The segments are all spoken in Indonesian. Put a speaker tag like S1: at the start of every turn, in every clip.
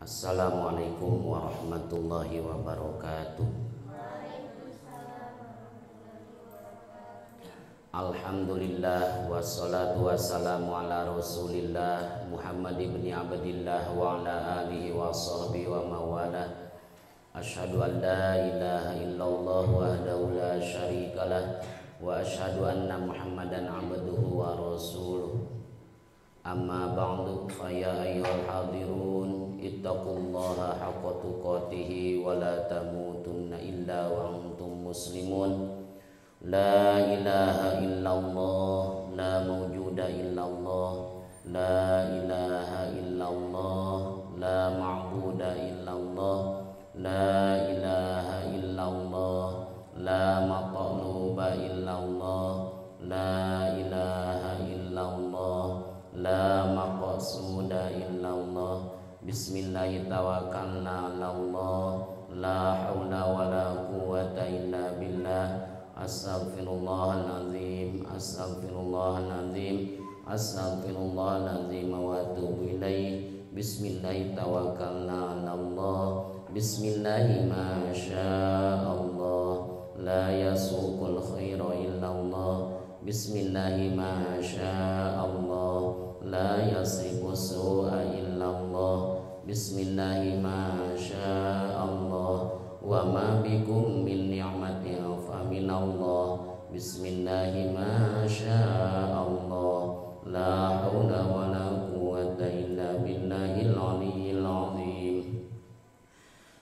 S1: Assalamualaikum warahmatullahi wabarakatuh. Alhamdulillah wassalatu wassalamu ala rasulillah Muhammad ibn Abdillah wa ala alihi wa sahbihi wa mawala. Asyhadu an la ilaha illallah wahdahu la syarikalah wa asyhadu anna Muhammadan abduhu wa rasuluh. Amma ba'du fa ya ayyuhal hadirun ittaqullaha haqqa tuqatih wa la tamutunna illa wa antum muslimun. La ilaha illallah, la mawjuda illallah, la ilaha illallah, la ma'buda illallah, la ilaha illallah, la matluba illallah, la ilaha illallah, la maqsuda illallah. Bismillahi tawakkalna 'alallah, la haula wala quwwata illa billah. Astaghfirullahaladzim, astaghfirullahaladzim, astaghfirullahaladzim wa atubu ilaih. Bismillahi tawakkalna 'alallah, bismillahi ma sya'allah, la yasuqul khaira illallah. Bismillahi ma sya'allah, la yasiqus su'a illallah. Bismillahi ma sya'allah, wa ma bikum min ni'matin fa minallah. Bismillahi ma sya'allah, la haula wa la quwwata illa billahil aliyyil azim.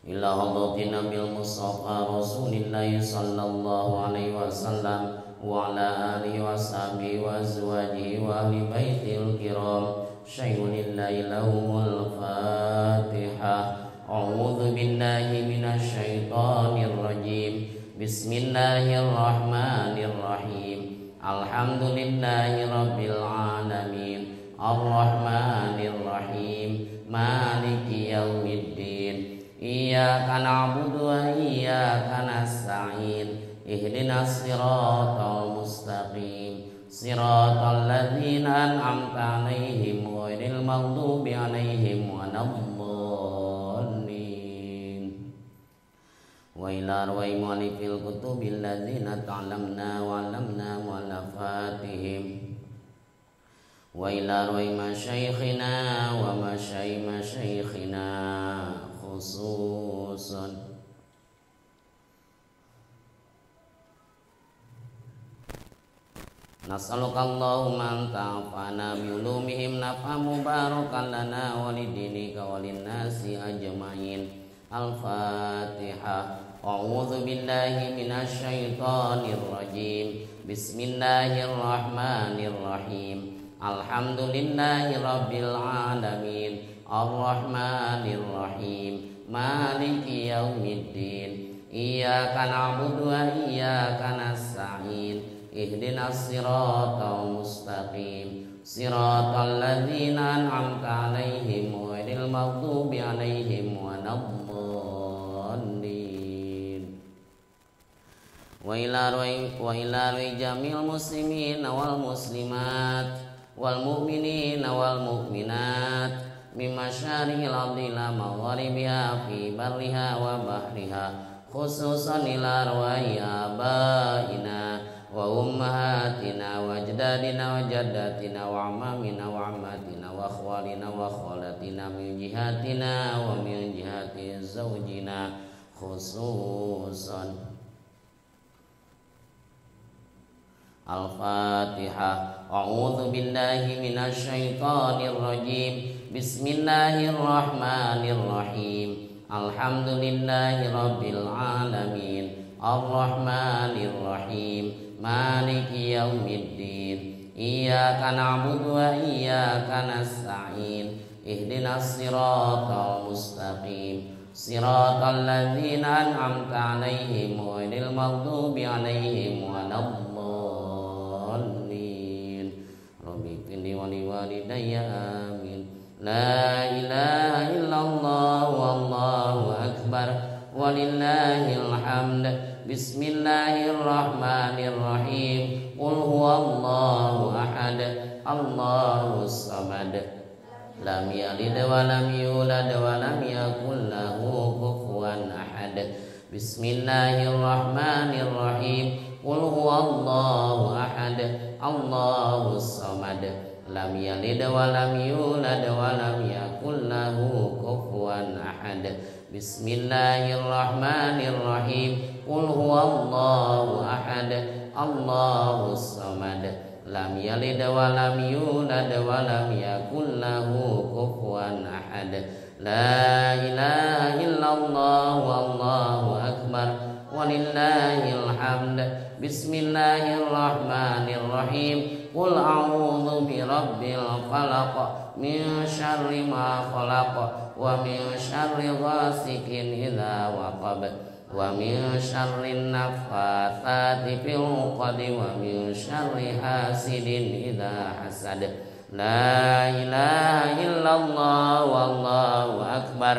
S1: Ila hadratin nabil mustafa rasulillahi sallallahu alaihi wasallam wa ala alihi wa sahbihi wa azwajihi wa ahli baitil kiram. Syai'unillahi lahumul fatihah. A'udzu billahi minasy syaithanir rajim. Bismillahirrahmanirrahim. Alhamdulillahi rabbil alamin. Arrahmanir rahim. Maliki yaumiddin. Iyyaka na'budu wa iyyaka nasta'in. Ihdinas siratal mustaqim. Siratal ladzina an'amta 'alaihim ghairil maghdubi 'alaihim waladdallin. Wa ila arwahi mu'allifil kutubil ladzina ta'lamna wa 'allamna mu'allafatihim. Wa ila arwahi masyaikhina wa masyaikhina khususan. Nas'aluka Allahumma anta'afana biulumihim nafa mubarakan lana walidinika walinnasi ajma'in. Al-Fatihah. A'udzu billahi minasy syaithanir rajim. Bismillahirrahmanirrahim. Alhamdulillahi rabbil alamin. Arrahmanir rahim. Maliki yaumiddin. Iyyaka na'budu wa iyyaka nasta'in. Ihdinas siratal mustaqim. Siratal ladzina an'amta 'alaihim ghairil maghdubi 'alaihim waladdallin. Wa ila jamil muslimin wal muslimat wal mu'minin wal mu'minat min masyariqil ardi ila magharibiha fi barriha wa bahriha, khususan ila arwahi abaina wa ummahatina wa ajdadina wa jaddatina wa amamina wa ammatina wa akhwalina wa akhwalatina min jihatina wa min jihati zawjina khususan. Al-Fatihah. A'udzu billahi minasy syaithanir rajim. Bismillahirrahmanirrahim. Alhamdulillahi rabbil alamin. Ar-Rahmanir rahim. Maliki yaumiddin. Iyyaka na'budu wa iyyaka nasta'in. Ihdinas siratal mustaqim. Siratal ladzina an'amta 'alaihim ghairil maghdubi 'alaihim waladdallin. Rabbi qini wa liwalidayya amin. La ilaha illallah wallahu akbar walillahil hamd. Bismillahirrahmanirrahim. Qul huwallahu ahad, Allahus samad, lam yalid wa lam yulad wa lam yakul lahu kufuwan ahad. Bismillahirrahmanirrahim. Qul huwallahu ahad, Allahus samad, lam yalid wa lam yulad wa lam yakul lahu kufuwan ahad. Bismillahirrahmanirrahim. Qul huwallahu ahad, Allahus samad, lam yalid wa lam yulad wa lam yakul lahu kufuwan ahad. La ilaha illallah wallahu akbar walillahil hamd. Bismillahirrahmanirrahim. Qul a'udzu birabbil falaq min syarri ma khalaq wa min syarri ghasikin idza waqab wa min syarri naffatsati fil 'uqad wa min syarri hasidin idza hasad. La ilaha illallah wallahu akbar.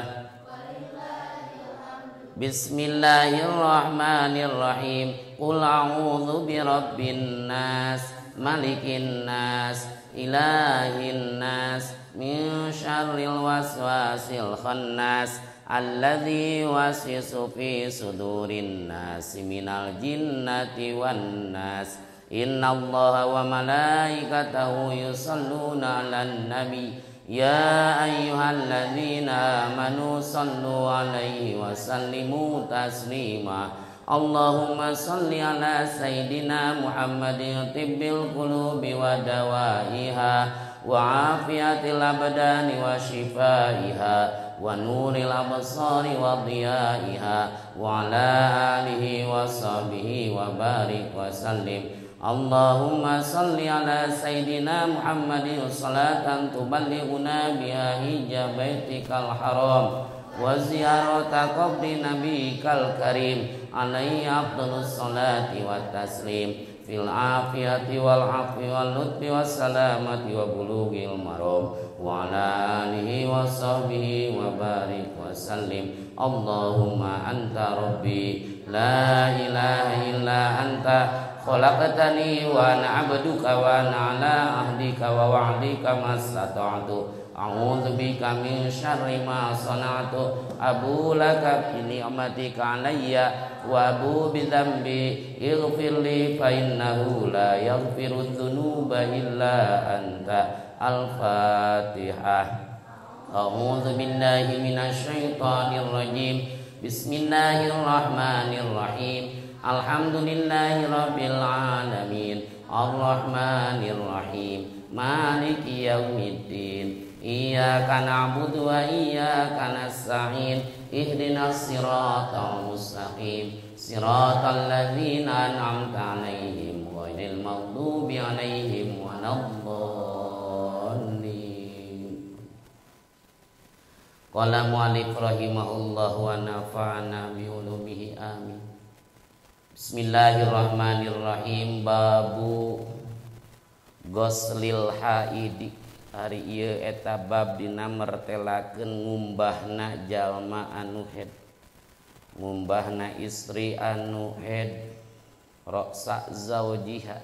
S1: Bismillahirrahmanirrahim. Qul a'udzu birabbin nas malikin nas ilahin nas min syarril waswasil khannas alladzi yuwaswisu fi sudurin nas minal jinnati wan nas. Innallaha wa malaikatahu yusalluna 'alan nabi ya ayyuhalladzina amanu sallu 'alaihi wa sallimu taslima. Allahumma salli ala sayyidina Muhammadin tibbil qulubi wa dawaiha wa afiyatil abdani wa shifaiha wa nuril absari wa dhiyaiha wa ala alihi wa sahbihi wa barik wa sallim. Allahumma salli ala sayyidina Muhammadin salatan tuballighuna biha hijab baitikal haram wa ziyarata qabri nabiyikal karim alaihi afdhalus salati wat taslim fil afiyati wal afwi wal lutfi was salamati wa bulughil maram wa ala alihi wa sahbihi wa barik wa sallim. Allahumma anta rabbi la ilaha illa anta khalaqtani wa ana 'abduka wa ana 'ala ahdika wa wa'dika mastata'tu a'udzu bika min syarri ma sana'tu abu laka bi ni'matika 'alayya wa abu bi dzambi ighfir li fa innahu la yaghfiru dzunuba illa anta. Al-Fatihah. A'udzu billahi minasy syaithanir rajim. Bismillahirrahmanirrahim. Alhamdulillahi rabbil alamin arrahmanir rahim maliki yaumiddin iyyaka na'budu wa iyyaka nasta'in ihdinas siratal mustaqim siratal ladzina an'amta 'alaihim ghairil maghdubi 'alaihim waladdallin. Qala mu'allif rahimahullah wa nafa'ana bi ulumihi amin. Bismillahirrahmanirrahim. Babu goslil haidi. Hari ieu eta bab dina mertelakeun ngumbahna jalma anu haid, ngumbahna istri anu haid, roksa zaujiha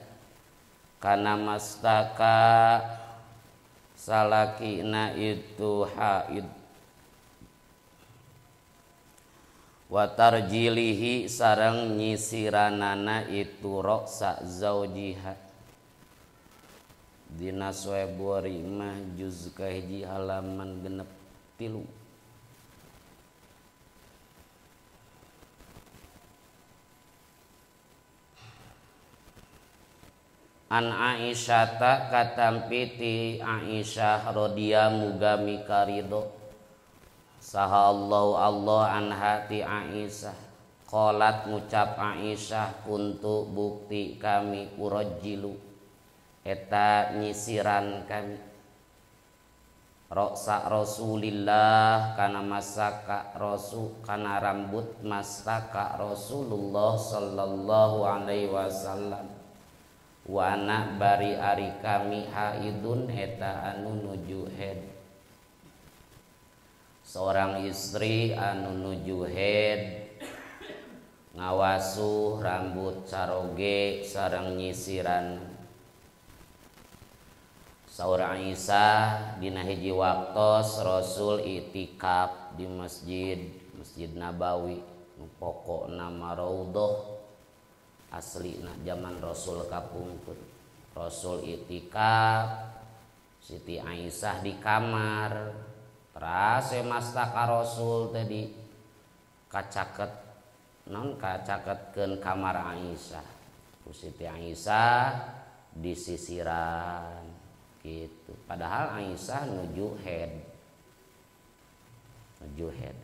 S1: kana mastaka salakina itu haid, wa tarjilihi sareng nyisiranana itu roksa zaujiha. Dina Suebori mah juz kahiji halaman 63. An Aisyata katampi ti Aisyah radhiyallahu muga mikarido saha Allah anha ti Aisyah qalat ngucap Aisyah kuntu bukti kami urajjilu eta nyisiran kami roksa Rasulillah kana masaka rasul kana rambut masaka Rasulullah sallallahu alaihi wasallam wa ana bari ari kami haidun eta anu nuju haid. Seorang istri anu nuju haid ngawasuh rambut caroge sareng nyisiran. Saur Aisyah dina hiji waktos Rasul itikaf di Masjid Nabawi pokok nama Raudhah aslina zaman Rasul kapungkur. Rasul itikaf Siti Aisyah di kamar terus mastaka Rasul tadi kacaketkeun kamar Aisyah ku Siti Aisyah di sisiran gitu. Padahal Aisyah nuju head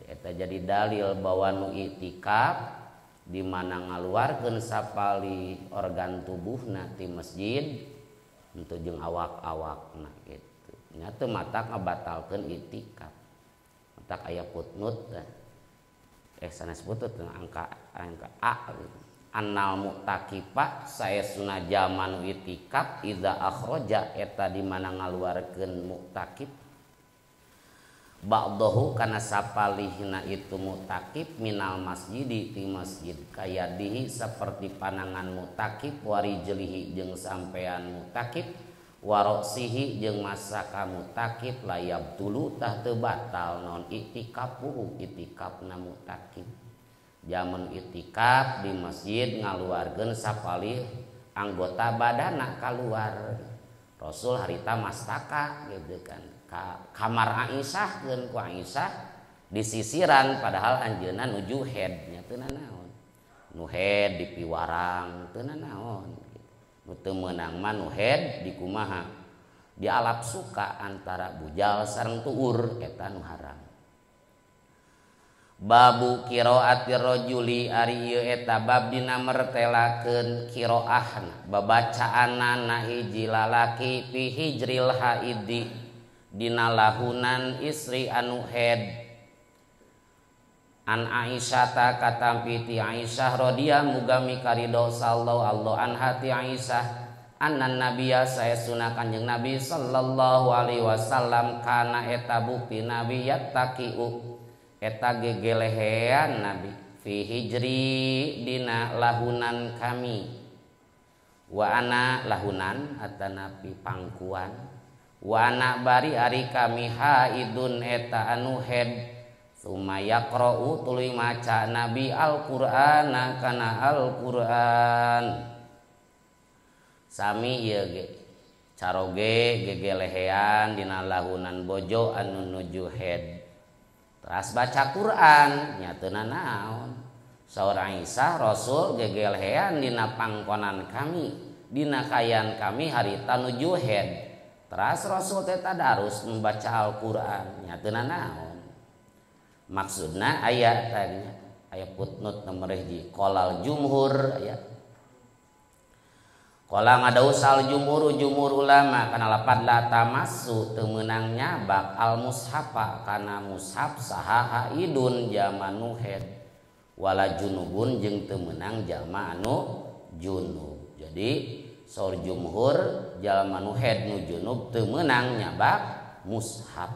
S1: eta jadi dalil bahwa nu itikaf di mana ngaluarkeun sapali organ tubuhna ti masjid untuk jeung awak-awakna gitu. Nya teu matak ngabatalkeun itikaf. Matak aya putnut sanes putut angka A gitu. Annal mu'takifa saesuna zaman itikaf idza akhraja eta di mana ngaluarkeun mu'takif ba'dahu kana sapalihna itu mu'takif minal masjidi ti masjid kayadihi saperti panangan mu'takif warijlihi jeung sampean mu'takif waroksihi jeung masaka mu'takif layab tulu tah teu batal non itikafuhu itikafna mu'takif. Jamun itikaf di masjid ngaluarkeun sapalih anggota badana keluar. Rasul harita mastaka gitu kan ka kamar Aisyah keun ku Aisyah di sisiran padahal anjeunna nuju head nya teu naon. Nu head di piwarang teu naon. Nu teu meunang mah nu head di kumaha? Di alap suka antara bujal sareng tuur eta nu haram. Babu qiraati rajuli ari ieu eta bab dina mertelakeun qiraahna babacaanna hiji lalaki fi hijril haidi dina lahunan istri anu haid. An Aisyah ta katampi ti Aisyah radhiyallahu muga mikarido sallallahu anha ti Aisyah annan nabiyya saestuna Kanjeng Nabi sallallahu alaihi wasallam kana eta bukti nabi yattaqiu eta gegelehean Nabi fi hijri dina lahunan kami wa ana lahunan atanapi pangkuan wa ana bari ari kami haidun eta anu head sumaya qra'u tuluy maca Nabi Al-Qur'ana kana Al-Qur'an sami ieu ge caroge gegelehean dina lahunan bojo anu nuju head ras baca Quran nya teu naon. Saur Aisyah Rasul gegelehean dina pangkonan kami dina kayan kami harita nuju head. Teras Rasul teh tadarus membaca Al-Qur'an nya teu naon. Maksudna aya tadi aya putnut nomor hiji qolal jumhur aya. Qala ngadausal jumhur ulama kana lapad la tamassu teu meunang nyabak al mushafa kana mushaf saha haidun jamanu head wala junubun jeung teu meunang jalma anu junub. Jadi saur jumhur jalma nu head nu junub teu meunang nyabak mushaf.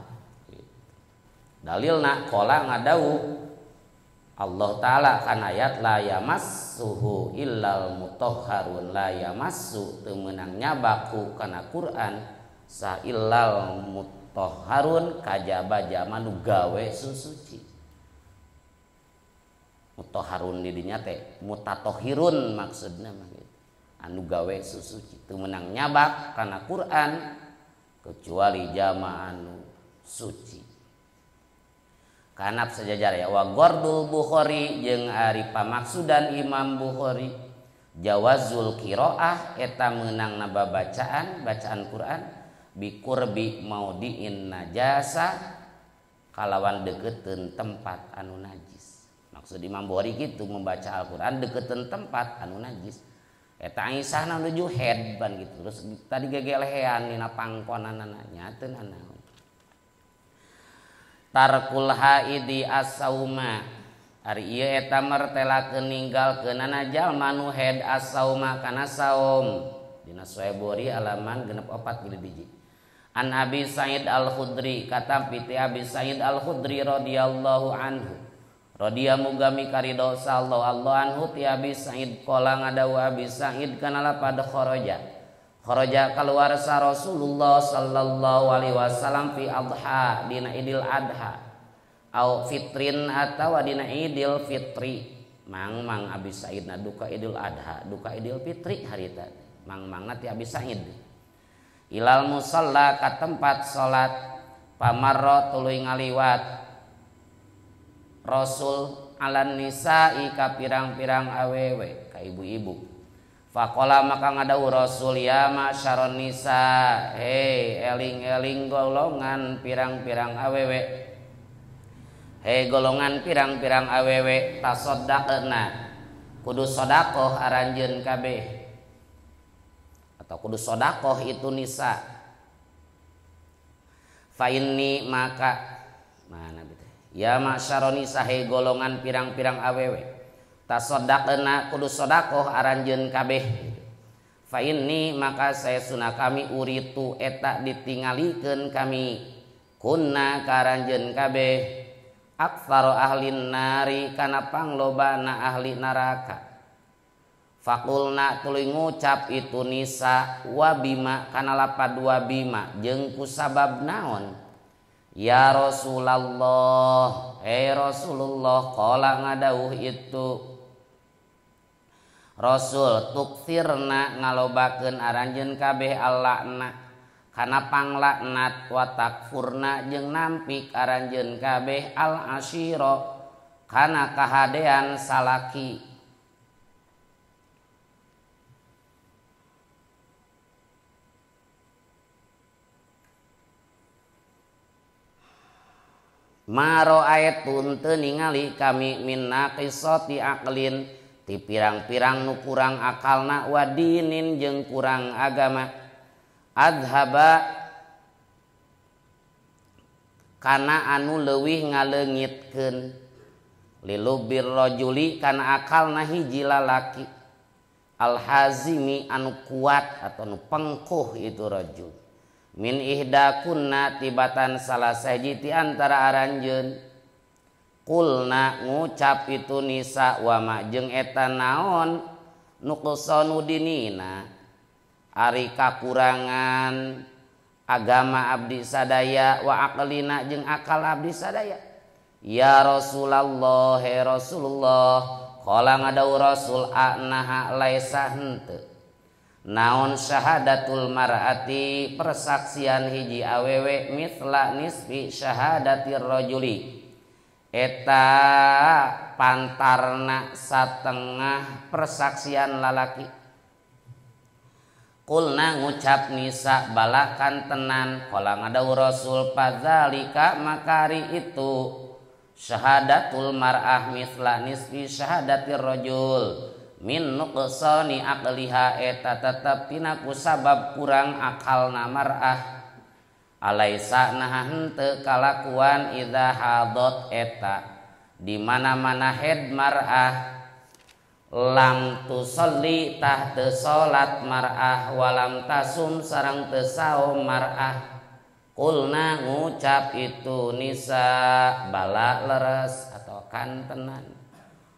S1: Dalilna qala ngadau Allah Ta'ala kan ayat la yamassuhu illal mutahharun la yamassu teu meunang nyabaku kana Quran sa illal mutahharun kajaba jama nu gawe susuci. Mutahharun di dinya teh mutatahhirun maksudna mah gitu. Anu gawe susuci teu meunang nyabak kana Quran kecuali jama anu suci. Kanap sejajar ya wa gordul Bukhari jeung ari pamaksudan Imam Bukhari jawazul qiraah eta meunangna babacaan bacaan Quran bi qurbi maudiin najasa kalawan deketeun tempat anu najis. Maksud Imam Bukhari kitu membaca Al-Qur'an deketeun tempat anu najis. Eta Aisyah nuju head ban gitu. Terus tadi gegelehean dina pangkonanna nya teu naon. Tarkul haidi as-sauma ari ieu eta martelakeun ninggalkeunana jalma nu haid as-sauma kana saum dina Sahih Bukhari halaman 64 An Abi Sa'id Al-Khudri katampi ti Abi Sa'id Al-Khudri radhiyallahu anhu radhiya muga mikarido sallallahu anhu ti Abi Sa'id qala ngadawu Abi Sa'id kana lapad kharaja kharaja keluar sa Rasulullah sallallahu alaihi wasallam fi adha dina idil adha au fitrin atawa dina idil fitri. Mang Abi Said na duka idul adha duka idul fitri harita mang ti Abi Said ilal musalla ka tempat salat pamarra tuluy ngaliwat Rasul alan nisa'i ka pirang-pirang awewe ka ibu-ibu. Faqala maka ngadau Rasul ya ma'syaron nisa, hei eling-eling golongan pirang-pirang awewe, hei golongan pirang-pirang awewe, tasoddaqna kudu sodakoh aranjeun kabeh, atau kudu sodakoh itu nisa. Fa inni maka mana gitu ya ma'syaron nisa, hei golongan pirang-pirang awewe, tasoddaqna kudu sodakoh aranjeun kabeh. Fa inni maka saya sunah kami uritu eta ditingalikeun kami kunna karanjeun kabeh aktsaro ahlin nari kana panglobana ahli neraka. Fakulna tuluy ngucap itu nisa wa bima kana lapad wa bima jeung ku sabab naon ya Rasulullah, Rasulullah qala ngadauh itu Rasul tukfirna ngalobakeun aranjeun kabeh allakna kana panglaknat wa takfurna jeung nampik aranjeun kabeh al asyira kana kahadean salaki. Maro ayatun teu ningali kami min naqisati aqlin ti pirang-pirang nu kurang akalna wa dinin jeung kurang agama adhaba kana anu leuwih ngaleungitkeun lilubir rajuli kana akalna hiji lalaki alhazimi anu kuat atau anu pengkuh itu rajul min ihdakunna tibatan salah sahiji ti antara aranjeun. Kulna ngucap itu nisa wa ma jeung eta naon nuqsanu dinina ari kakurangan agama abdi sadaya wa aqlina jeung akal abdi sadaya. Ya Rasulullah, Rasulullah qala ngadau Rasul anaha laisa henteu naon syahadatul mar'ati persaksian hiji awewe mithla nisfi syahadatir rajuli eta pantarna satengah persaksian lalaki. Kulna ngucap nisa balakan tenan qala ngadau Rasul padzalika makari itu syahadatul mar'ah mithla nisfi syahadatir rajul min nuqsani aqliha eta tetep tina ku sabab kurang akalna mar'ah. Alaisa nah henteu kalakuan idza hadot eta di mana-mana head mar'ah lam tusolli tah teu salat mar'ah walam tasum sareng teu saum mar'ah. Kulna ngucap itu nisa bala leres atau kan tenan.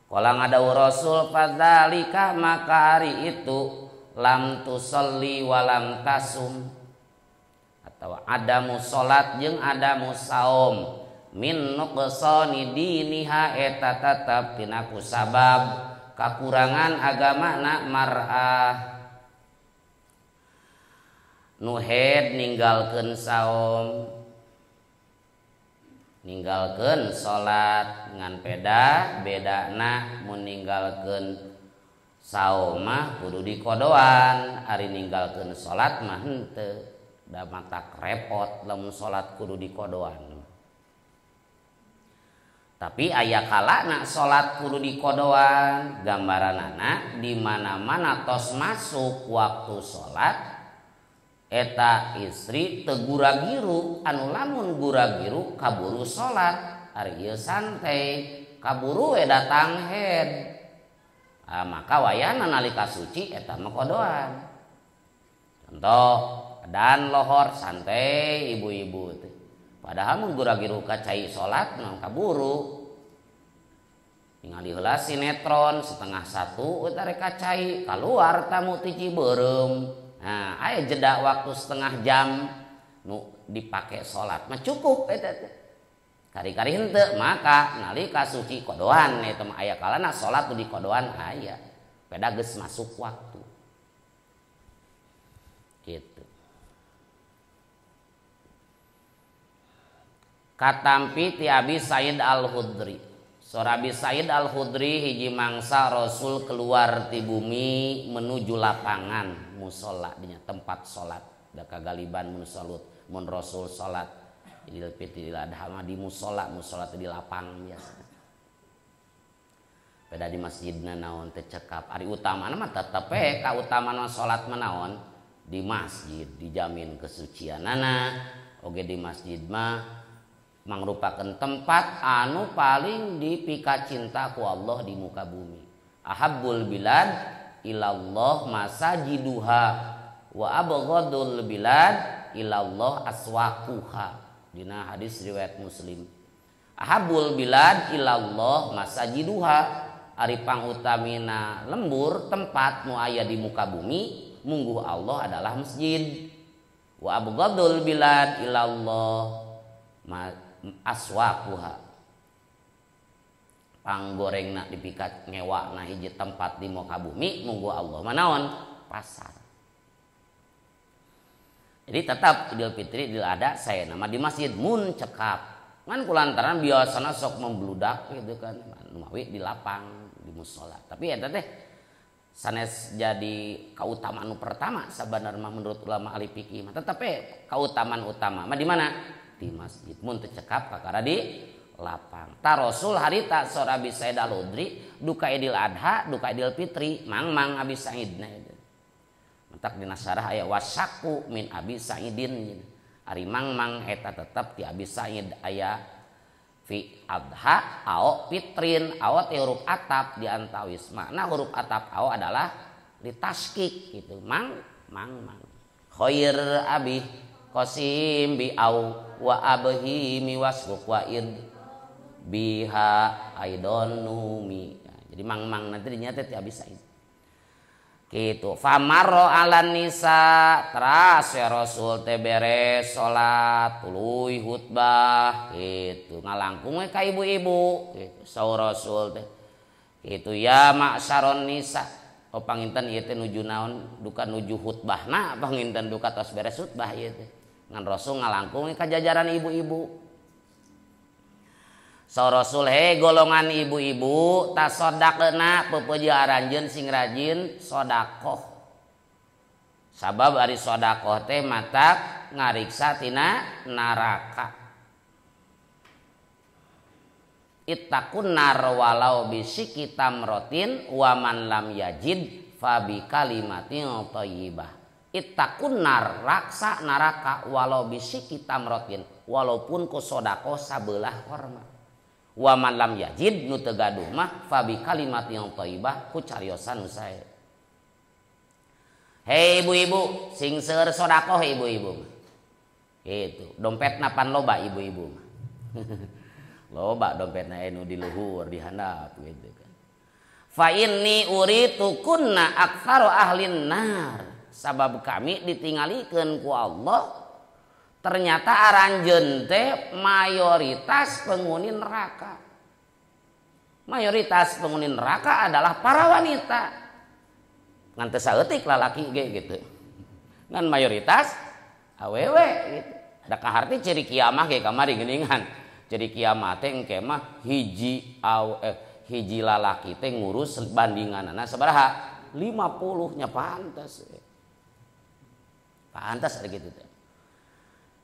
S1: Qala ngadau Rasul fadzalika maka ari itu lam tusolli walam tasum atau adamu salat jeung adamu saum min nuqsani diniha eta tetep tina ku sabab kakurangan agamana mar'ah. Nu head ninggalkeun saum ninggalkeun salat ngan bedana mun ninggalkeun saum mah kudu dikodoan ari ninggalkeun salat mah henteu. Da matak repot lamun salat kudu dikodoan. Tapi aya kalana salat kudu dikodoan, gambaranana di mana-mana tos masuk waktu salat eta istri teu gura-giru, anu lamun gura-giru kaburu salat, ari ieu santai, kaburu we datang head. Maka wayahna nalika suci eta mah kodoan. Contoh dan lohor santai ibu-ibu teh. Padahal mun gura-giru kacai salat mah kaburu. Ningali heula sinetron 12:30 eta rek kacai, kaluar tamu ti Ciberem. Nah, aya jeda waktu setengah jam nu dipake salat mah cukup eta teh. Kari-kari henteu maka nalika suci kodoan eta mah aya kalana salat nu di kodoan aya. Peda geus masuk waktu. Gitu. Katampi ti Abi Said Al-Khudri. Sora Abi Said Al-Khudri hiji mangsa Rasul keluar ti bumi menuju lapangan musola dinya tempat salat. Da kagaliban mun salat mun Rasul salat Idul Fitri Idul Adha mah di musola teh di lapang biasa. Beda di masjidna naon teh cekap. Ari utamana mah tetep kautamaan salat mah naon di masjid dijamin kesucianana oge di masjid mah mangrupakeun tempat anu paling dipika cinta ku Allah di muka bumi. Ahabbul bilad ilallah masajiduha wa abghadul bilad ilallah aswaquha. Dina hadis riwayat Muslim. Ahabbul bilad ilallah masajiduha, ari pangutamina lembur tempat nu aya di muka bumi mungguh Allah adalah masjid. Wa abghadul bilad ilallah aswaquha, panggorengna dipikat ngewakna hiji tempat di muka bumi munggu Allah manaon pasar. Jadi tetap Idul Fitri Idul Adha saya nama di masjid mun cekap ngan kulantaran biasana sok membludak gitu kan numawi di lapang di musola. Tapi eta teh sanes jadi kautamaan pertama sabenerna menurut ulama ahli fikih mah tetep kautamaan utama mah di mana? Di masjid. Mun teu cekap kakara di lapang. Ta Rasul harita sora Abi Said Al-Khudri duka Idul Adha, duka Idul Fitri, mang Abi Saidna itu. Mentak dina sarah aya wasyaku min Abi Saidin. Ari mang eta tetep ti Abi Said aya fi adha au fitrin au teh huruf atap di antawis. Makna huruf atap au adalah ditaskik gitu. Mang. Khair abi qasim bi au wa abhi mi wasbuk wa id biha aidon numi. Jadi mang nanti dinyata ti Abi Said. Gitu. Famarro ala nisa teras ya Rasul teh beres salat tuluy khutbah gitu ngalangkung ka ibu-ibu gitu saur Rasul teh. Gitu ya ma'syaron nisa. Oh panginten ieu teh nuju naon duka nuju khutbahna panginten duka tos beres khutbah ieu teh. Ngan Rasul ngalangkung ka jajaran ibu-ibu. Saur Rasul golongan ibu-ibu tasodakeuna peupeujeuh aranjeun sing rajin sodakoh. Sabab ari sodakoh teh matak ngariksa tina naraka. Ittaqun nar walau bisiki tamrotin wa man lam yajid fabi kalimatin thayyibah. Ittaqun nar raksa naraka walau bisiki tamrotin walaupun ku sodakoh sabelah korma. Wa man lam yajid nu teu gaduh mah fa bi kalimatin thayyibah ku cariosan nu sae. Hei ibu-ibu sing seueur sedekah ibu-ibu. Gitu, dompetna pan loba ibu-ibu mah. Loba dompetna anu di luhur di handap gitu kan. Fa inni uritu kunna aktsaru ahlin nar. Sabab kami ditinggalikeun ku Allah ternyata aranjeun teh mayoritas penghuni neraka. Mayoritas penghuni neraka adalah para wanita. Ngan teu saeutik lalaki ge gitu. Ngan mayoritas awewe gitu. Da kaharti ciri kiamah ge kamari geuningan. Ciri kiamah teh engke mah hiji lalaki teh ngurus bandinganana sabaraha? 50 nya pantas. Pantas ada gitu teh.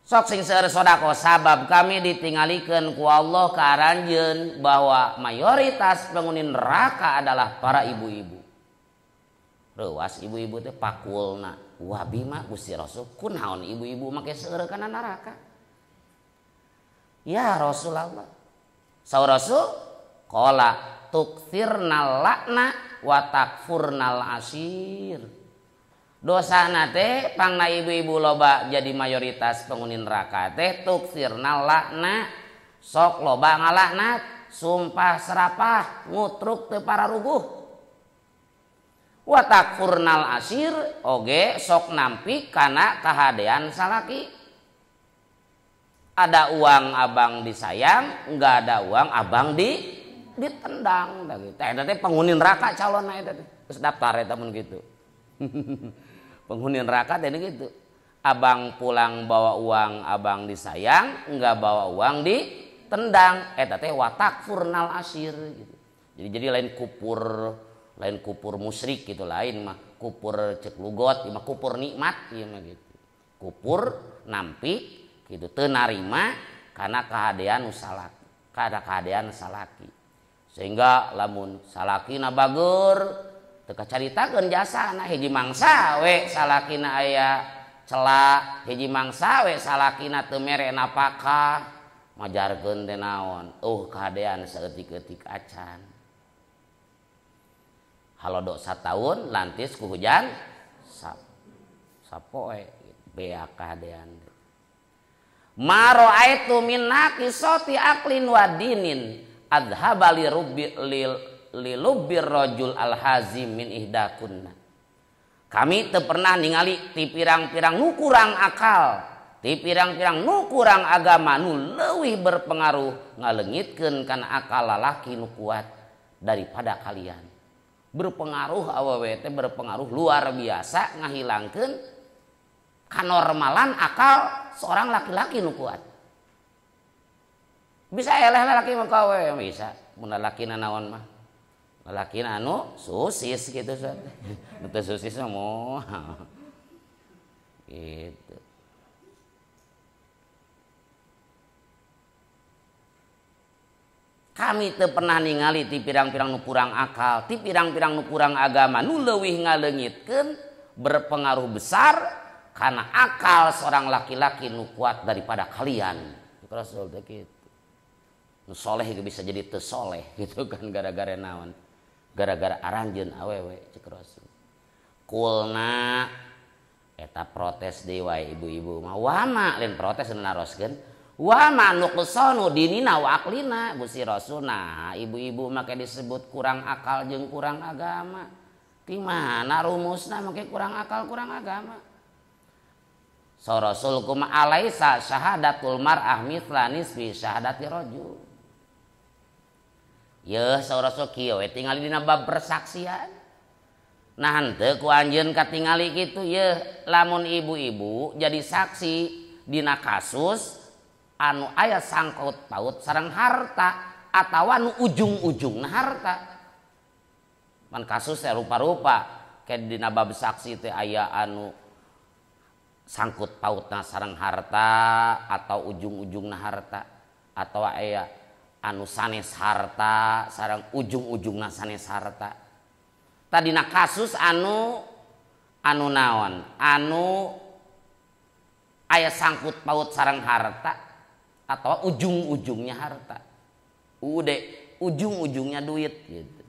S1: Sok sing seueur sodako sabab kami ditinggalikeun ku Allah ka aranjeun bahwa mayoritas penghuni neraka adalah para ibu-ibu. Reuas ibu-ibu teh pakulna. Wah bima Gusti Rasul kunaon ibu-ibu make seueur kana neraka? Ya Rasulullah. Saur Rasul qala tuktsirnal lakna wa takfurnal ashir. Dosana teh pangna ibu-ibu loba jadi mayoritas penghuni neraka teh tuktsirnal lakna sok loba ngalaknat sumpah serapah ngutruk teu pararuguh Wa takfurnal asir oge sok nampi kana kahadean salaki. Ada uang abang disayang, enggak ada uang abang ditendang gitu. Eta teh penghuni neraka calonna eta teh. Geus daftar eta mun kitu. Penghuni neraka teh gitu. Abang pulang bawa uang abang disayang, enggak bawa uang ditendang. Eta teh wa takfurnal asir gitu. Jadi lain kupur musyrik gitu, lain mah kupur cek lugot, mah kupur nikmat ieu mah gitu. Kupur nampi gitu teu narima kana kahadean salaki, kada kahadean salaki. Sehingga lamun salakina bageur teu kacaritakeun jasana, hiji mangsa we salakina aya cela, hiji mangsa we salakina teu mere napakah, majarkeun teh naon? Kahadean saeutik-eutik acan. Halodo sataun lantis ku hujan sapoe bea kahadean. Maro'aitu min naqisati aqlin wa dinin adhaba li lubbir rajul alhazim min ihdakunna. Kami teu pernah ningali ti pirang-pirang nu kurang akal, ti pirang-pirang nu kurang agama nu leuwih berpengaruh ngaleungitkeun kana akal lalaki nu kuat daripada kalian. Berpengaruh awewe teh berpengaruh luar biasa ngahilangkeun kanormalan akal seorang laki-laki nu kuat. Bisa eleh lalaki mah kawe bisa. Mun lalakina naon mah? Lalakina anu susis gitu sah. Teu susis mah moal. Gitu. Kami teu pernah ningali ti pirang-pirang nu kurang akal, ti pirang-pirang nu kurang agama nu leuwih ngaleungitkeun berpengaruh besar karena akal seorang laki-laki nu kuat daripada kalian. Rasul teh kitu. Nu soleh bisa jadi teu soleh gitu kan gara-gara naon? Gara-gara aranjeun awewe cek Rasul. Kulna eta protes deui wae ibu-ibu mah wama lain protes naroskeun. Wama nuqsanu dinina wa aqlina Gusti Rasul. Nah, ibu-ibu make disebut kurang akal jeung kurang agama. Di mana rumusna make kurang akal kurang agama? So Rasul kuma alaisa syahadatul mar'ah mithla nisfi syahadati rajul. Yeuh so Rasul kieu we tingali dina bab persaksian. Nah henteu ku anjeun katingali kitu yeuh lamun ibu-ibu jadi saksi dina kasus anu aya sangkut paut sareng harta atawa nu ujung-ujungna harta. Man kasus teh rupa-rupa ke dina bab saksi teh aya anu sangkut pautna sareng harta atau ujung-ujungna harta atau aya anu sanes harta sareng ujung-ujungna sanes harta. Tadina kasus anu naon? Anu aya sangkut paut sareng harta atau ujung-ujungnya harta. Ujung-ujungnya duit gitu.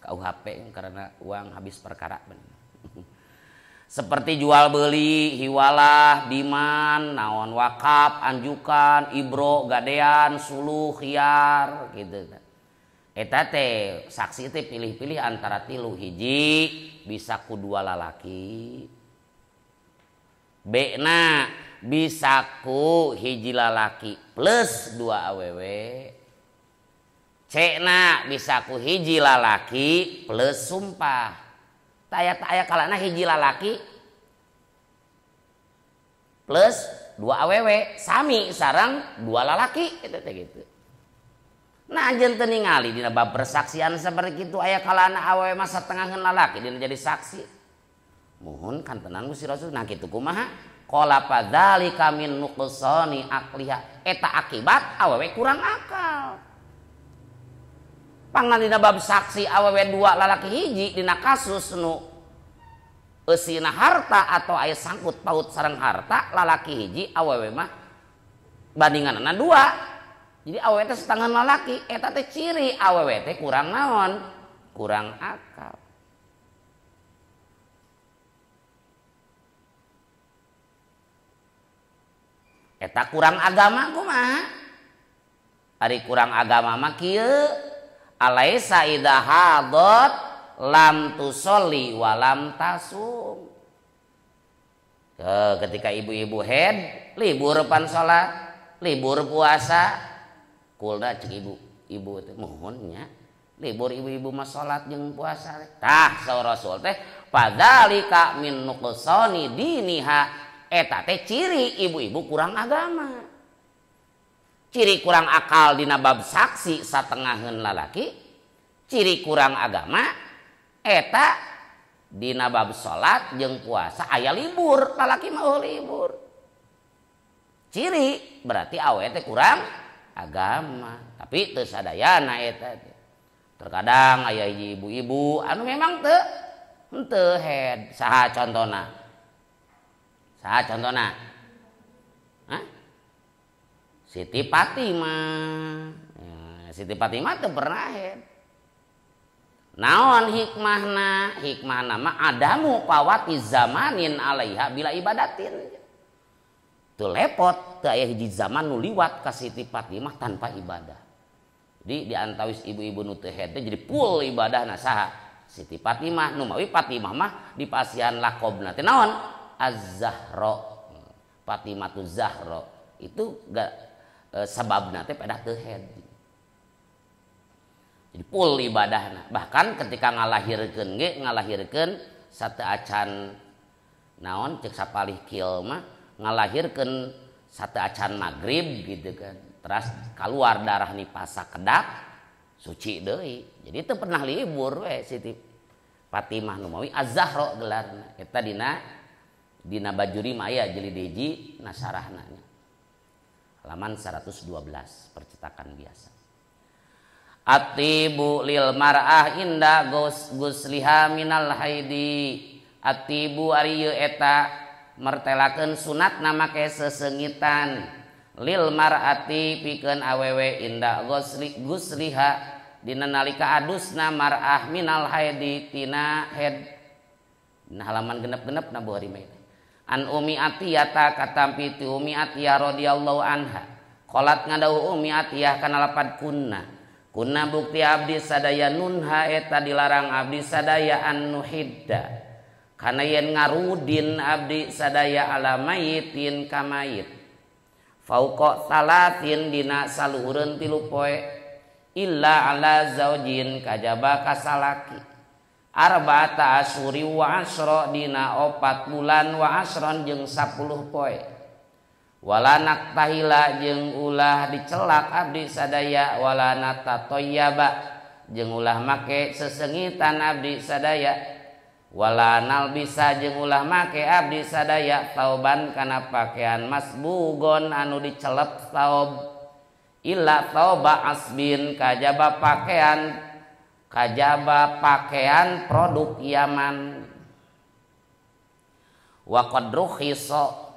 S1: KUHP karena uang habis perkara bener. Seperti jual beli, hiwalah, diman, naon wakaf, anjukan, ibro, gadean, suluh, khiyar gitu. Eta teh saksi teh pilih-pilih antara tilu, hiji bisa ku dua lalaki. B-na bisa ku hiji lalaki plus dua awewe. C-na bisa ku hiji lalaki plus sumpah. Taya kalana hiji lalaki plus dua awewe sami sareng dua lalaki gitu. Nah anjeun teu ningali dina bab persaksian saperti kitu aya kalana awewe mah satengaheun lalaki dina jadi saksi. Muhun kantenan Gusti Rasul nah kitu kumaha? Qala fadzalika min nuqsani aqliha eta akibat awewe kurang akal. Pangna dina bab saksi awewe dua lalaki hiji dina kasus nu eusina harta atau aya sangkut paut sareng harta lalaki hiji awewe mah bandinganna dua. Jadi awewe teh setengah lalaki eta teh ciri awewe teh kurang naon? Kurang akal. Eta kurang agama kumaha? Ari kurang agama mah kieu alaisa idza hadat lam tusolli wa lam tasum. Ketika ibu-ibu haid libur pan salat, libur puasa, kulda cek ibu teh mohonnya libur ibu-ibu mah salat jeung puasa. Tah saur Rasul teh padzalika min nuqsani diniha, eta teh ciri ibu-ibu kurang agama. Ciri kurang akal dina bab saksi satengaheun lalaki, ciri kurang agama eta dina bab salat jeung puasa aya libur, lalaki mah libur. Ciri berarti awe teh kurang agama, tapi teu sadayana eta teh. Terkadang aya ibu-ibu anu memang teu haid. Saha contona? Hah? Siti Fatimah. Siti Fatimah teu pernah haid. Naon hikmahna? Hikmahna mah adamu pawati zamanin alaiha bila ibadatin. Teu lepot, teu aya hiji zaman nu liwat ka Siti Fatimah tanpa ibadah. Jadi diantawis ibu-ibu nu teu haid jadi full ibadahna saha? Siti Fatimah. Nu mawi Fatimah mah dipasihan lakobna teh naon? Az-Zahra. Fatimatu Zahra. Itu sababna teh pada teu haid. Jadi full ibadahna. Bahkan ketika ngalahirkeun sateu acan naon cek sapalih kieu mah ngalahirkeun sateu acan magrib gitu kan. Terus keluar darah nipasa kedak suci deui. Jadi itu pernah libur we Siti Fatimah nu mawi Az-Zahra gelarna. Eta dina Bajuri Maya jilid 1 nasarahna. Halaman 112 percetakan biasa. Atibu lil mar'ah inda gusliha minal haidi. Atibu ari ieu eta mertelakeun sunatna make sesengitan. Lil mar'ati pikeun awewe inda gusliha dina nalika adusna mar'ah minal haidi tina haid. Nah halaman genep-genep na Bukhari mah. An Ummi Atiyah katampi ti Ummi Atiyah radhiyallahu anha. Qalat ngadawuh Ummi Atiyah kana lapad kunna bukti abdi sadaya nunha eta dilarang abdi sadaya an nuhidda. Kana yen ngarudin abdi sadaya ala mayitin ka mayit. Fauqa salatin dina saluhureun 3 poe illa ala zaujin kajaba kasalaki arba'ata asyuri wa asyra dina 4 bulan wa asyron jeung 10 poe wala naktahila jeung ulah dicelak abdi sadaya wala natatoyyaba jeung ulah make sesengitan abdi sadaya wala nalbisa jeung ulah make abdi sadaya tauban kana pakaian masbugon anu dicelep taub illa tauba asbin kajaba pakaian produk Yaman wa qad rukhisa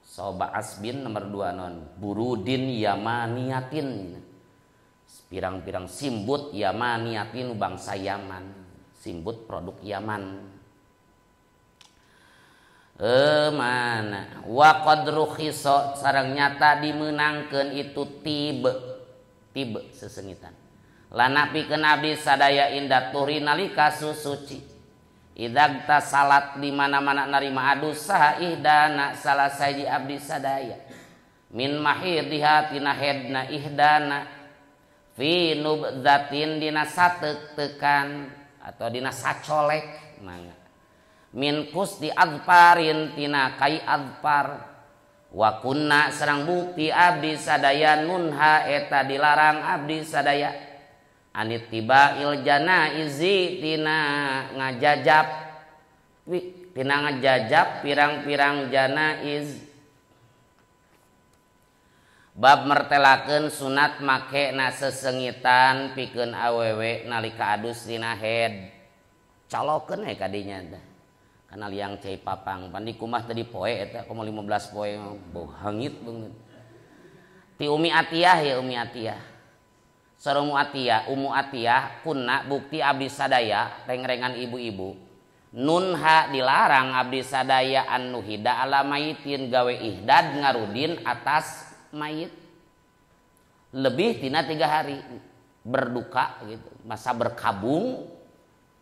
S1: sauba asbin nomor 2 non burudin yamaniyatin pirang-pirang simbut yamaniyatin bangsa Yaman simbut produk Yaman. Mana wa qad rukhisa sareng nyata dimeunangkeun itu tibe sesengitan lana pikeun abdi sadaya indah tuhri nalika suci idag ta salat di mana-mana narima adus saha ihdana salah saji abdi sadaya min mahidhiha tina hedna ihdana fi nubdzatin dina sateuk-teukan atau dina sacolek mangga min kusdi adparin tina kai adpar wa kunna sareng bukti abdi sadaya nunha eta dilarang abdi sadaya anittibail janaizi tina ngajajab pirang-pirang janaiz bab mertelakeun sunat make na sesengitan pikeun awewe nalika adus dina haid calokeun we kadinya teh kana liang cai papang pandi kumah tadi poe eta komo 15 poe beuh hangit banget ti Ummi Atiyah ya Ummi Atiyah sareng Ummu Atiyah kunna bukti abdi sadaya reng-rengan ibu-ibu nunha dilarang abdi sadaya an nuhida ala mayitin gawe ihdad ngarudin atas mayit lebih tina 3 hari berduka gitu, masa berkabung.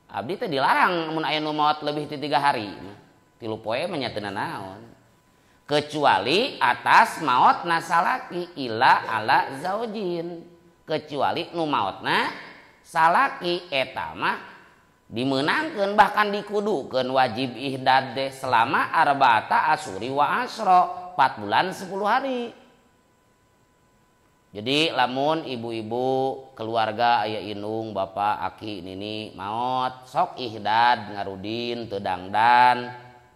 S1: Abdi teh dilarang mun aya nu maot lebih ti 3 hari. 3 poe mah nya teu naon. Kecuali atas maotna salaki ila ala zaujin. Kecuali nu maotna salaki eta mah dimeunangkeun bahkan dikudukeun wajib ihdad deh selama arba'ata asyuri wa asyra, 4 bulan 10 hari. Jadi lamun ibu-ibu keluarga aya indung bapak aki nini maot sok ihdad ngarudin teu dangdan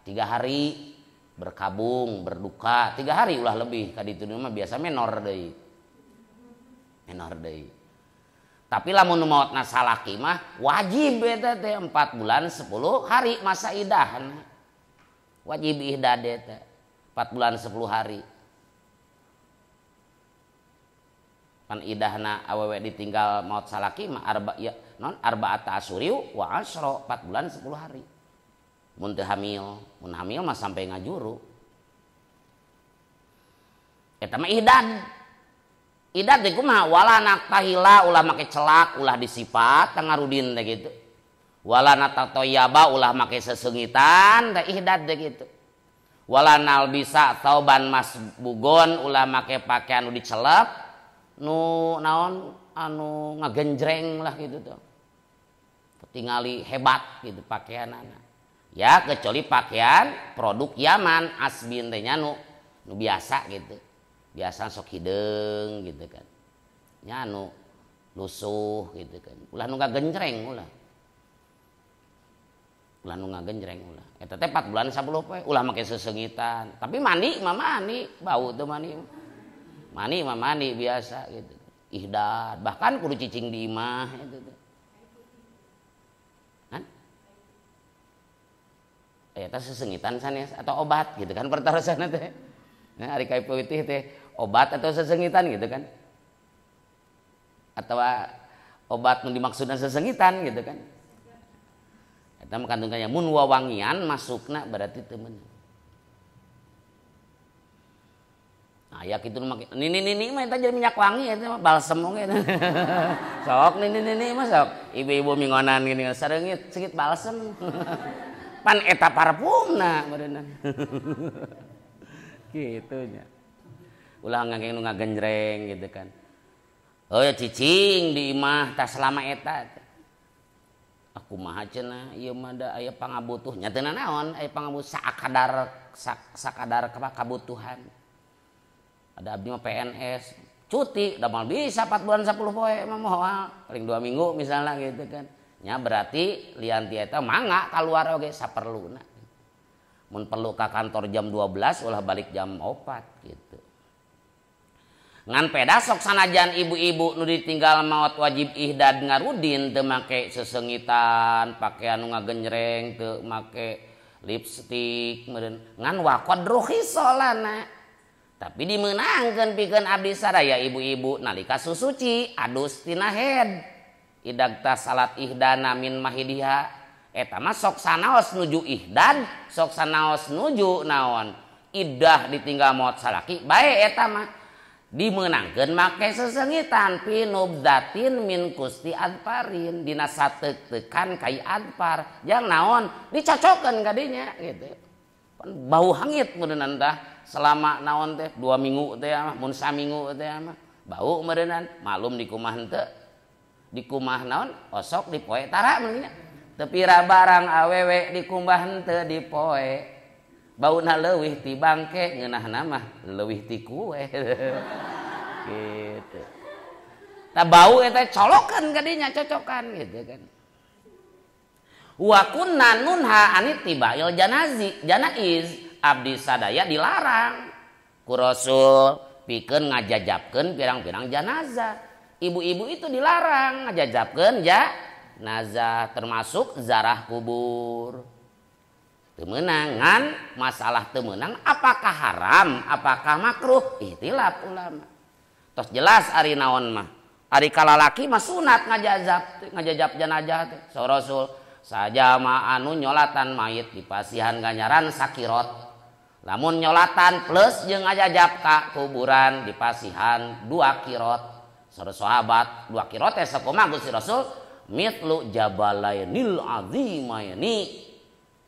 S1: 3 hari berkabung berduka 3 hari ulah lebih ka ditu mah biasa menor deui. Tapi lamun maotna salaki mah wajib eta teh 4 bulan 10 hari masa idahna. Wajib ihdad eta 4 bulan 10 hari. Pan idahna awewe ditinggal maut salaki mah arba'ata asyuri wa asyra, 4 bulan 10 hari. Mun teu hamil, mun hamil mah sampai ngajuru. Eta mah ihdad. Ihdad teh kumaha? Wala naktahila ulah make celak, ulah disipat tangarudin teh gitu. Wala natatoyaba ulah make sesengitan teh ihdad teh gitu. Wala nalbisa tauban masbugon ulah make pakaian nu dicelep. Nu naon anu ngagenjreng lah gitu tuh, tingali hebat gitu pakaianana. Ya kecuali pakaian produk Yaman asbin teh nya nu biasa gitu, biasa sok hideung gitu kan, nya nu lusuh gitu kan, ulah nu ngagenjreng ulah nu ngagenjreng ulah. Eta teh 4 bulan 10 poe ulah make sesengitan, tapi mandi mah mandi, bau tuh mandi. Mani mah mani biasa gitu. Ihdad, bahkan kudu cicing di imah itu tuh. Kan? Eta sesengitan sanes atau obat gitu kan pertarusanna teh. Nah, ari kai putih teh obat atau sesengitan gitu kan. Atau obat nu dimaksudna sesengitan gitu kan. Eta mah kandungannya mun wawangian masukna berarti teu meunang. Nah, ya kitu make nini mah eta jadi minyak wangi eta mah balsem oge. Sok nini mah sok ibu-ibu mingonan gini sareungit sikit balsem. Pan eta parfumna beunang. Kitu nya. Ulah ngangge nu ngagenjreng gitu kan. Oh ya cicing di imah tah selama eta. Aku mah cenah ieu mah da aya pangabutuh nya teu naon aya pangabutuh sakadar kabutuhan. Ada abdi mah PNS cuti udah mal bisa 4 bulan 10 poe mah moal paling 2 minggu misalnya gitu kan nya berarti lian ti eta mangga kaluar oge saperluna mun perlu ka kantor jam 12 ulah balik jam 4 gitu ngan peda sok sanajan ibu-ibu nu ditinggal maot wajib ihdad ngarudin teu make sesengitan pakaian nu ngagenjreng teu make lipstik meureun ngan waqad ruhisolana. Tapi dimenangkan pikeun abdi sadaya ibu-ibu nalika susuci adus tina head idag tas salat ihdana min mahidiha eta mah sok sanaos nuju ihdad sok sanaos nuju naon idah ditinggal maot salaki bae eta mah dimenangkeun make sesengitan pinubdatin min kusti adparin dina sateuk-teukan kai adpar jang naon dicocokkeun ka dinya gitu bau hangit meureunna tah selama naon teh 2 minggu teh mah mun 3 minggu teh mah bau meureunna malum di kumah henteu di kumah naon osok di poe tara meureunna teu pira barang awewe di kumah henteu di poe bauna leuwih ti bangke ngeunahna mah leuwih ti kue gitu tah bau eta colokeun ka dinya cocokan gitu kan wa kunna nunha anittibail janaiz abdi sadaya dilarang ku Rasul pikeun ngajajabkeun pirang-pirang janazah. Ibu-ibu itu dilarang ngajajabkeun janazah termasuk zarah kubur. Teu meunang ngan masalah teu meunang apakah haram, apakah makruh ihtilaf ulama. Tos jelas ari naon mah. Ari kalalaki mah sunat ngajajab janazah teh. So Rasul saja mah anu nyolatan mayit di pasihan ganjaran sakirot. Lamun nyolatan plus jeung ngajajab ka kuburan di pasihan 2 kirot sareng sahabat 2 kilo teh sakumaha Gusti Rasul mitlu jabalainil azimaini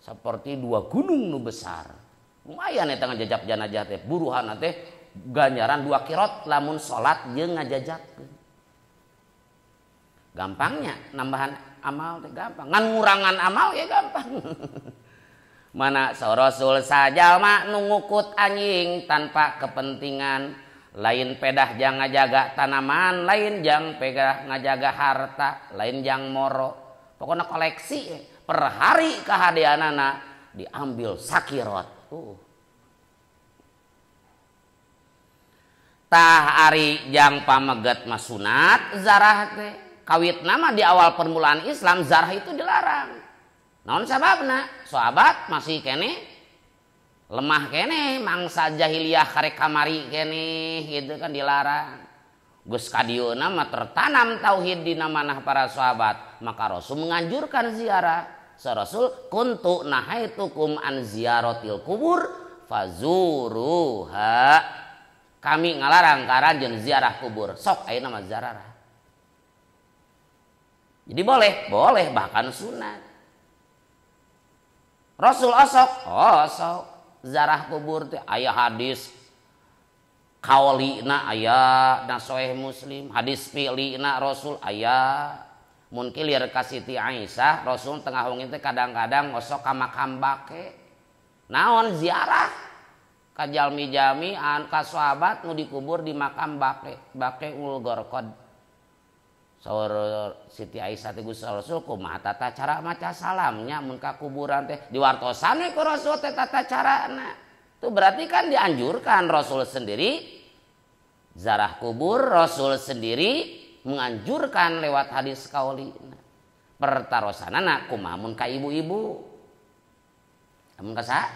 S1: seperti 2 gunung nu besar. Lumayan eta ngajajab janajah teh buruhan teh ganjaran 2 kirot lamun salat jeung ngajajabkeun. Gampangnya nambahan amal teh gampang, ngan ngurangan amal ya gampang. Mana Rasul saja mah nu ngukut anjing tanpa kepentingan, lain pedah jang ngajaga tanaman, lain jang pedah ngajaga harta, lain jang moro. Pokoknya koleksi per hari kahadianana diambil sakirot. Tah ari jang pameget mah sunat zarah teh. Kawit nama di awal permulaan Islam zarah itu dilarang. Naon sababna? Sahabat masih kene lemah kene, mangsa jahiliyah karek kamari kene gitu kan dilarang. Geus kadieuna mah tertanam tauhid di manah para sahabat, maka Rasul menganjurkan ziarah. Rasul kuntu nahaitukum an ziyaratil kubur fazuruha. Kami ngalarang karanjeun ziarah kubur, sok ayeuna mah ziarah. Jadi boleh bahkan sunat. Rasul osok zarah kubur teh aya hadis kaulina aya na sahih Muslim, hadis fi'lina Rasul aya mun kilir ka Siti Aisyah Rasul tengah wengi teh kadang-kadang osok ka makam bake. Naon ziarah ka jalmi-jalmi an ka sahabat nu dikubur di makam bake ul gorqad. Saur Siti Aisyah teh Gusti Rasul kumaha tata cara maca salamnya mun ka kuburan teh diwartosan we ku Rasul teh tata carana. Itu berarti kan dianjurkan Rasul sendiri zarah kubur, Rasul sendiri menganjurkan lewat hadis kaulina. Pertarosanana kumaha mun ka ibu-ibu. Amun ka saha?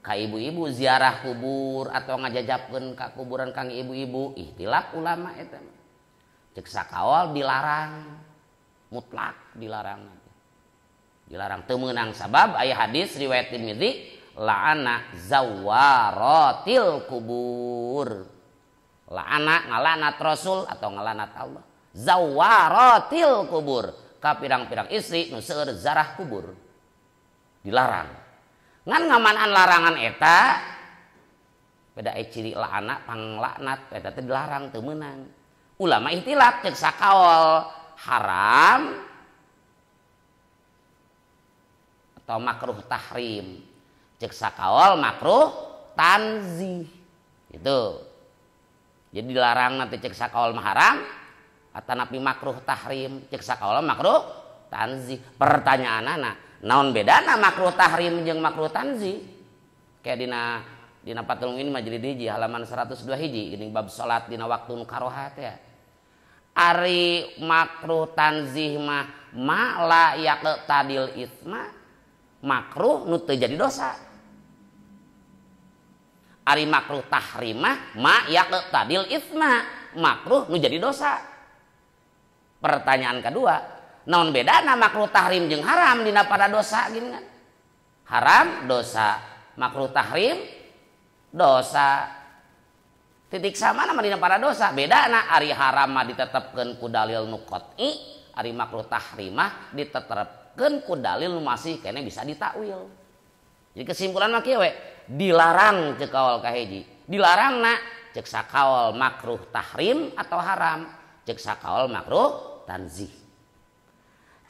S1: Ka ibu-ibu ziarah kubur atau ngajajabkeun ka kuburan kang ibu-ibu, ihtilaf ulama eta. Cek sakawal dilarang, mutlak dilarang teu meunang sabab aya hadis riwayat Tirmidzi la'ana zawaratil kubur. La'ana ngalanat Rasul atau ngalanat Allah. Zawaratil kubur ka pirang-pirang istri nu seueur zarah kubur. Dilarang. Ngan ngamanaan larangan eta beda ciri la'ana panglaknat eta teh dilarang teu meunang. Ulama ihtilaf cek sakawal haram atau makruh tahrim, cek sakawal makruh tanzih itu. Jadi dilarang nanti cek sakawal haram atau napi makruh tahrim, cek sakawal makruh tanzih. Pertanyaanana naon bedana makruh tahrim jeung makruh tanzih? Kayak dina patulung ini majelis hiji halaman 102 hiji geuning bab salat dina waktu nu karohat ya. Ari makruh tanzih mah ma la yaqtadil itsma, makruh nu teu jadi dosa. Ari makruh tahrim mah ma yaqtadil itsma, makruh nu jadi dosa. Pertanyaan kedua, naon bedana makruh tahrim jeung haram dina pada dosa gini kan? Haram dosa, makruh tahrim dosa. Titik sama nama dina para dosa bedana ari haram mah ditetepkeun ku dalil nu qat'i, ari makruh tahrim mah ditetepkeun ku dalil nu masih kene bisa ditakwil. Jadi kesimpulan mah kieu we, dilarang cek kawal kahiji. Dilarangna cek sakawal makruh tahrim atau haram, cek sakawal makruh tanzih.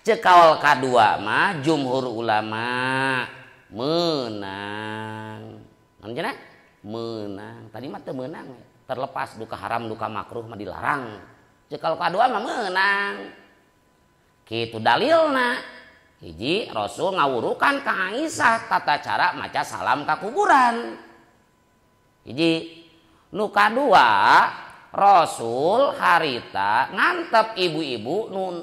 S1: Cek kawal kadua mah jumhur ulama menang. Namanya menang. Tadi mah teu meunang we. Terlepas duka haram duka makruh mah dilarang. Cek kalau kadua mah menang. Kitu dalilna. Hiji Rasul ngawurukan ka Aisyah tata cara maca salam ka kuburan. Hiji nu kadua Rasul harita ngantep ibu-ibu nu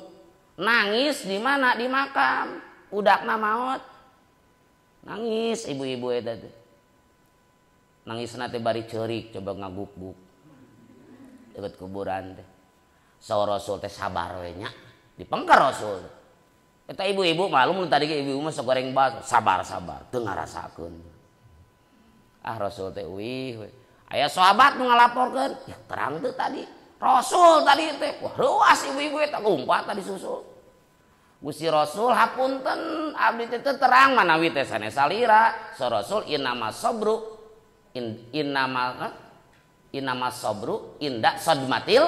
S1: nangis di mana di makam udakna maot. Nangis ibu-ibu eta teh. Nangis nate bari ceurik coba ngaguk-guk deket kuburan teh. Saur Rasul teh sabar we nya, dipengker Rasul. Eta ibu-ibu malum mun tadi ge ibu-ibu mah sok goreng bakso, sabar-sabar teu ngarasakeun. Rasul teh uih we. Aya sahabat nu ngalaporkeun, ya terang teu tadi. Rasul tadi teh wah ruas ibu-ibu eta kumpat tadi susul. Gusti Rasul hapunten abdi teh terang manawi teh sanes salira so Rasul innama sabru innama sabru inda sadmatil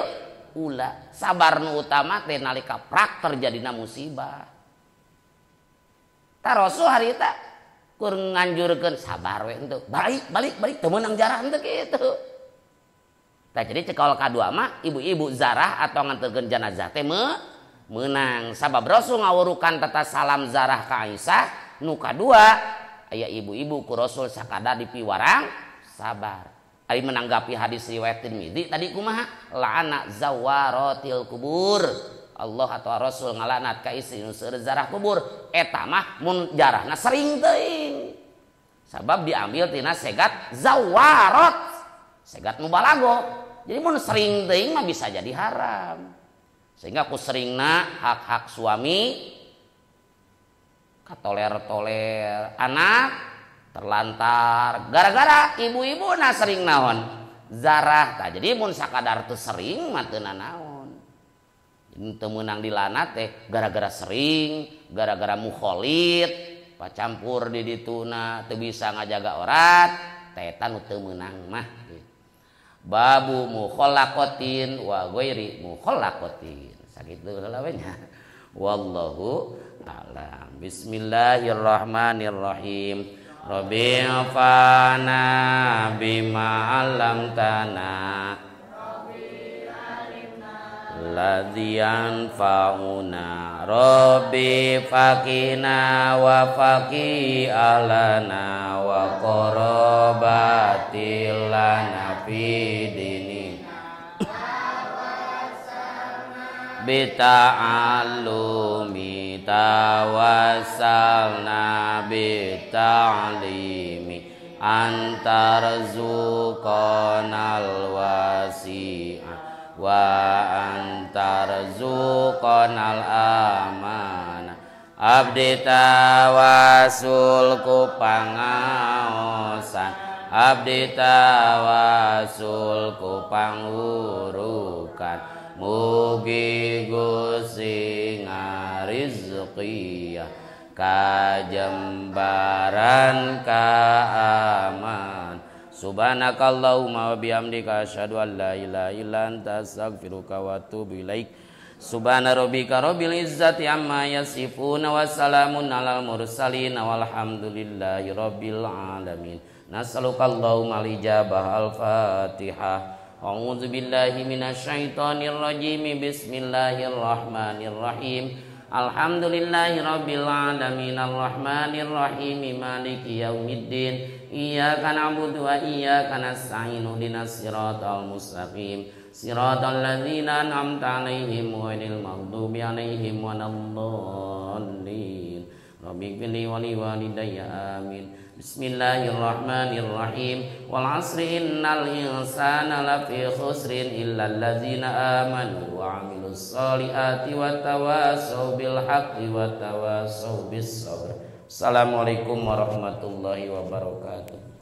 S1: ula sabar nu utama teh nalika prak terjadina musibah. Ta Rasul harita kur nganjurkeun sabar we henteu balik teu meunang jarah henteu kitu. Tah jadi cekal kadua mah ibu-ibu zarah atau nganterkeun jenazah teh menang. Sabab Rasul ngawurukan tata salam zarah ka Aisyah. Nu kadua aya ibu-ibu ku Rasul sakadar dipiwarang sabar. Ari menanggapi hadis riwayat Tirmidzi tadi kumaha? La'ana zawaratil kubur. Allah atau Rasul ngalanat ka istri nu seueur zarah kubur. Eta mah mun jarahna sering teuing. Sabab diambil tina segat zawarat. Segat mubalago. Jadi mun sering teuing mah bisa jadi haram. Sehingga ku seringna hak-hak suami katoler-toler anak terlantar gara-gara ibu-ibu na sering naon zarah. Tah jadi mun sakadar teu sering mah teu naon. Teu meunang dilanat teh gara-gara sering, gara-gara mukholid, pacampur di dituna teu bisa ngajaga orat, teh eta nu teu meunang mah. Babu mukhallaqatin wa ghairi mukhallaqatin sakitu heula we nya wallahu a'lam. Bismillahirrahmanirrahim. Rabbi fana bima 'allamtana ladzi yanfa'una rabbi faqina wa faqi alana wa qarabatil lana fi dini bita'allumi tawassalna bita'limi antarzuqanal wasi'ah wa antarzuqanal amana abdi tawasul ku pangaosan abdi tawasul ku pangurukan mugi Gusti ngarizqiyah kajembaran kaaman. Subhanakallahumma wa bihamdika asyhadu an la ilaha illa anta astaghfiruka wa atubu ilaik. Subhana rabbika rabbil izzati amma yasifun wa salamun alal mursalin walhamdulillahi rabbil alamin. Nas'alukallahumma al-ijabah al-Fatihah. A'udzu billahi minasyaitonir rajim. Bismillahirrahmanirrahim. Alhamdulillahi rabbil alamin arrahmanir rahim maliki yaumiddin iyyaka na'budu wa iyyaka nasta'in ihdinas siratal mustaqim siratal ladzina an'amta 'alaihim ghairil maghdubi 'alaihim waladdallin. Rabbighfirli wa liwalidayya amin. Bismillahirrahmanirrahim. Wal 'asri innal insana lafi khusrin illal ladzina amanu wa 'amilus solihati wa tawasaw bil haqqi wa tawasaw bis sabr. Assalamualaikum warahmatullahi wabarakatuh.